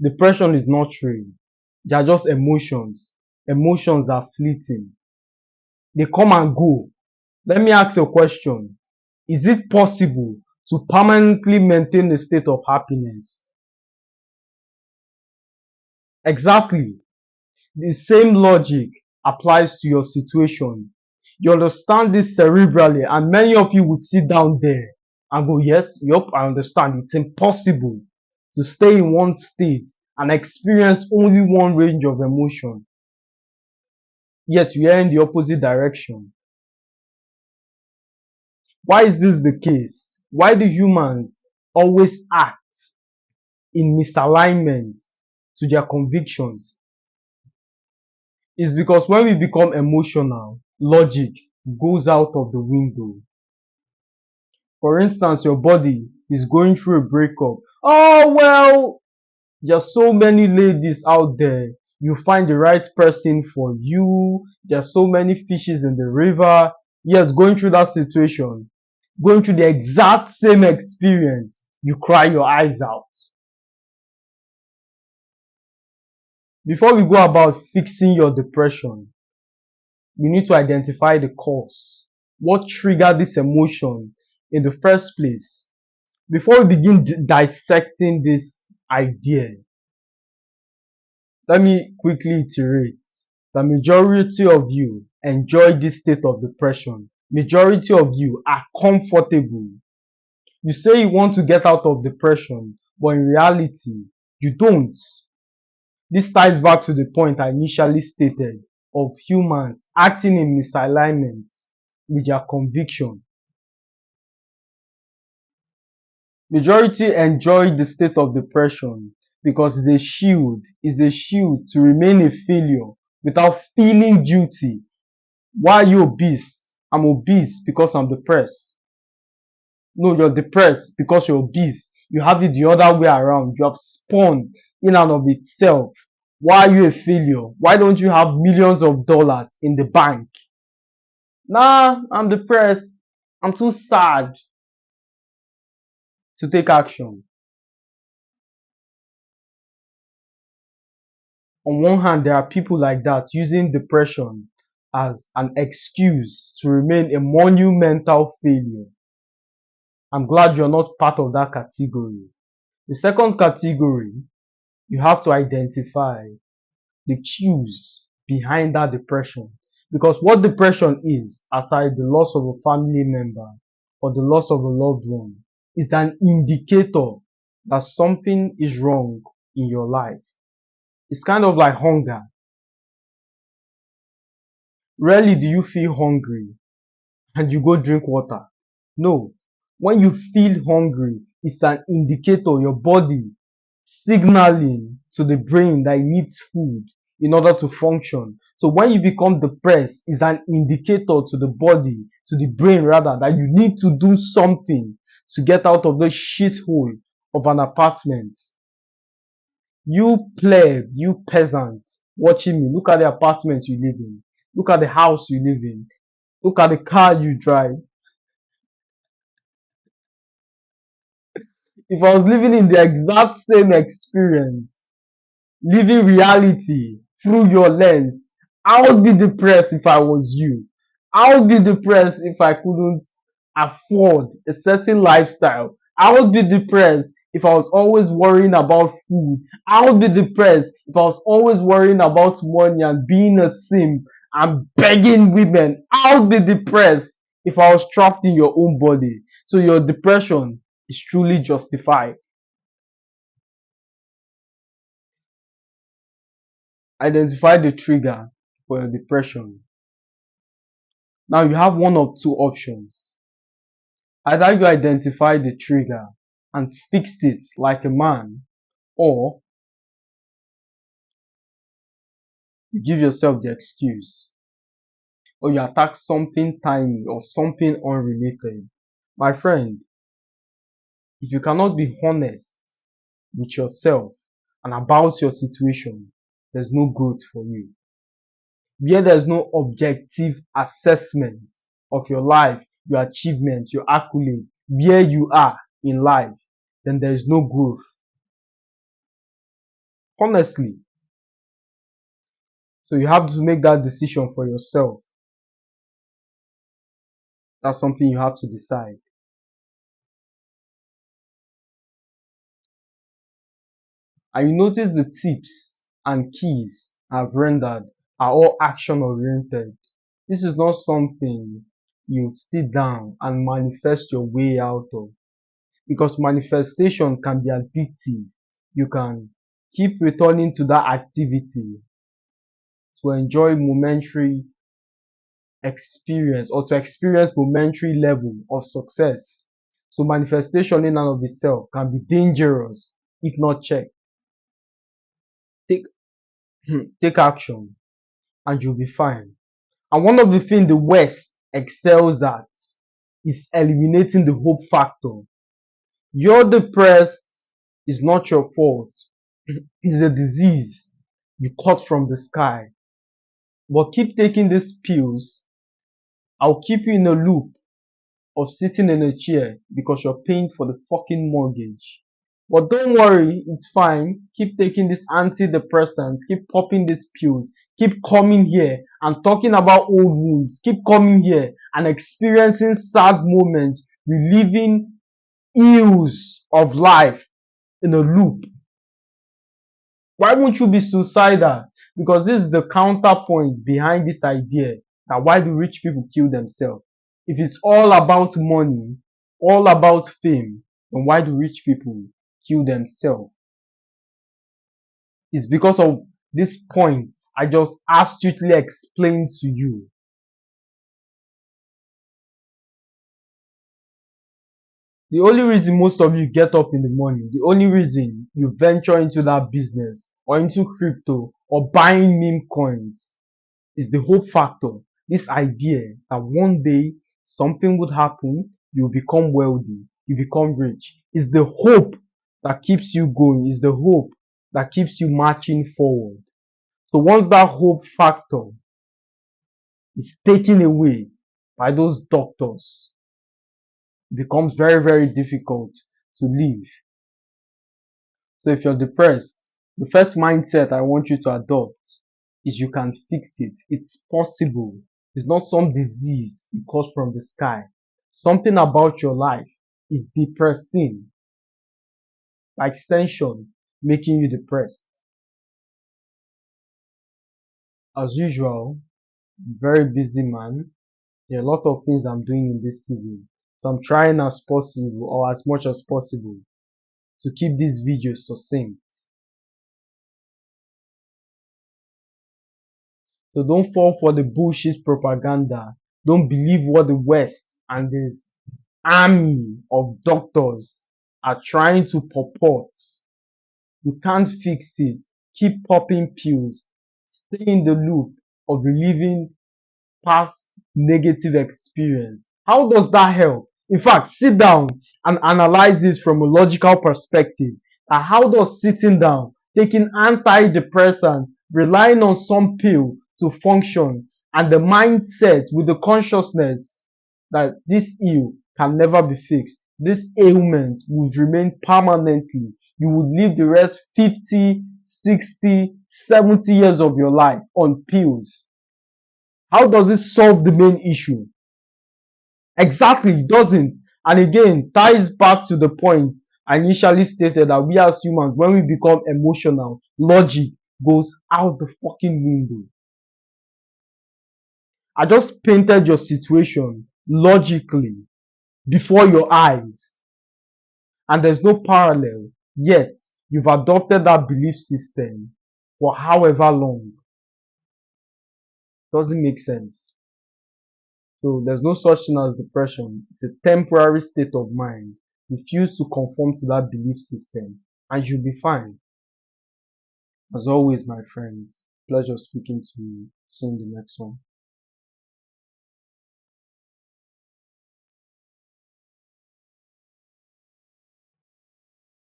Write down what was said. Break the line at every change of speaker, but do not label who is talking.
Depression is not real. They are just emotions. Emotions are fleeting. They come and go. Let me ask you a question. Is it possible to permanently maintain a state of happiness? Exactly. The same logic applies to your situation. You understand this cerebrally, and many of you will sit down there and go, yes, yup, I understand. It's impossible to stay in one state and experience only one range of emotion. Yet you are in the opposite direction. Why is this the case? Why do humans always act in misalignment to their convictions? It's because when we become emotional, logic goes out of the window. For instance, your body is going through a breakup. Oh, well, there's so many ladies out there. You find the right person for you. There's so many fishes in the river. Yes, going through that situation, going through the exact same experience, you cry your eyes out. Before we go about fixing your depression, we need to identify the cause. What triggered this emotion in the first place? Before we begin dissecting this idea, let me quickly iterate. The majority of you enjoy this state of depression. Majority of you are comfortable. You say you want to get out of depression, but in reality, you don't. This ties back to the point I initially stated of humans acting in misalignment with their conviction. Majority enjoy the state of depression because it's a shield to remain a failure without feeling guilty. Why are you obese? I'm obese because I'm depressed. No, you're depressed because you're obese. You have it the other way around. You have spun in and of itself. Why are you a failure? Why don't you have millions of dollars in the bank? Nah, I'm depressed. I'm too sad to take action. On one hand, there are people like that using depression as an excuse to remain a monumental failure. I'm glad you're not part of that category. The second category, you have to identify the cues behind that depression. Because what depression is, aside the loss of a family member or the loss of a loved one, is an indicator that something is wrong in your life. It's kind of like hunger. Rarely do you feel hungry and you go drink water. No. When you feel hungry, it's an indicator your body signaling to the brain that it needs food in order to function. So when you become depressed, it's an indicator to the body, to the brain rather, that you need to do something to get out of the shithole of an apartment. You pleb, you peasant watching me, look at the apartment you live in. Look at the house you live in. Look at the car you drive. If I was living in the exact same experience, living reality through your lens, I would be depressed if I was you. I would be depressed if I couldn't afford a certain lifestyle. I would be depressed if I was always worrying about food. I would be depressed if I was always worrying about money and being a simp and begging women. I would be depressed if I was trapped in your own body. So your depression is truly justified. Identify the trigger for your depression. Now you have one of two options. Either you identify the trigger and fix it like a man, or you give yourself the excuse, or you attack something tiny or something unrelated. My friend, if you cannot be honest with yourself and about your situation, there's no growth for you. Where there's no objective assessment of your life, your achievements, your accolade, where you are in life, then there is no growth. Honestly. So you have to make that decision for yourself. That's something you have to decide. And you notice the tips and keys I've rendered are all action oriented. This is not something you sit down and manifest your way out of, because manifestation can be addictive. You can keep returning to that activity to enjoy momentary experience or to experience momentary level of success. So manifestation in and of itself can be dangerous if not checked. Take take action and you'll be fine. And one of the things the West excels at is eliminating the hope factor. You're depressed is not your fault. It's a disease you caught from the sky. But keep taking these pills. I'll keep you in a loop of sitting in a chair because you're paying for the fucking mortgage. But don't worry, it's fine. Keep taking these antidepressants, keep popping these pills, keep coming here and talking about old wounds, keep coming here and experiencing sad moments, reliving ills of life in a loop. Why won't you be suicidal? Because this is the counterpoint behind this idea that why do rich people kill themselves? If it's all about money, all about fame, then why do rich people kill themselves? It's because of this point I just astutely explained to you. The only reason most of you get up in the morning, the only reason you venture into that business or into crypto or buying meme coins is the hope factor. This idea that one day something would happen, you become wealthy, you become rich. Is the hope that keeps you going, is the hope that keeps you marching forward. So once that hope factor is taken away by those doctors, it becomes very, very difficult to live. So if you're depressed, the first mindset I want you to adopt is you can fix it. It's possible. It's not some disease you cause from the sky. Something about your life is depressing, by extension, making you depressed. As usual, very busy man. There are a lot of things I'm doing in this season. So I'm trying as possible or as much as possible to keep this video succinct. So don't fall for the bullshit propaganda. Don't believe what the West and this army of doctors are trying to purport. You can't fix it. Keep popping pills. Stay in the loop of reliving past negative experience. How does that help? In fact, sit down and analyze this from a logical perspective. How does sitting down, taking antidepressants, relying on some pill to function, and the mindset with the consciousness that this ill can never be fixed, this ailment would remain permanently. You would live the rest 50, 60, 70 years of your life on pills. How does it solve the main issue? Exactly, it doesn't. And again, ties back to the point I initially stated that we as humans, when we become emotional, logic goes out the fucking window. I just painted your situation logically before your eyes, and there's no parallel. Yet, you've adopted that belief system for however long. Doesn't make sense. So there's no such thing as depression. It's a temporary state of mind. Refuse to conform to that belief system and you'll be fine. As always, my friends, pleasure speaking to you. See you in the next one.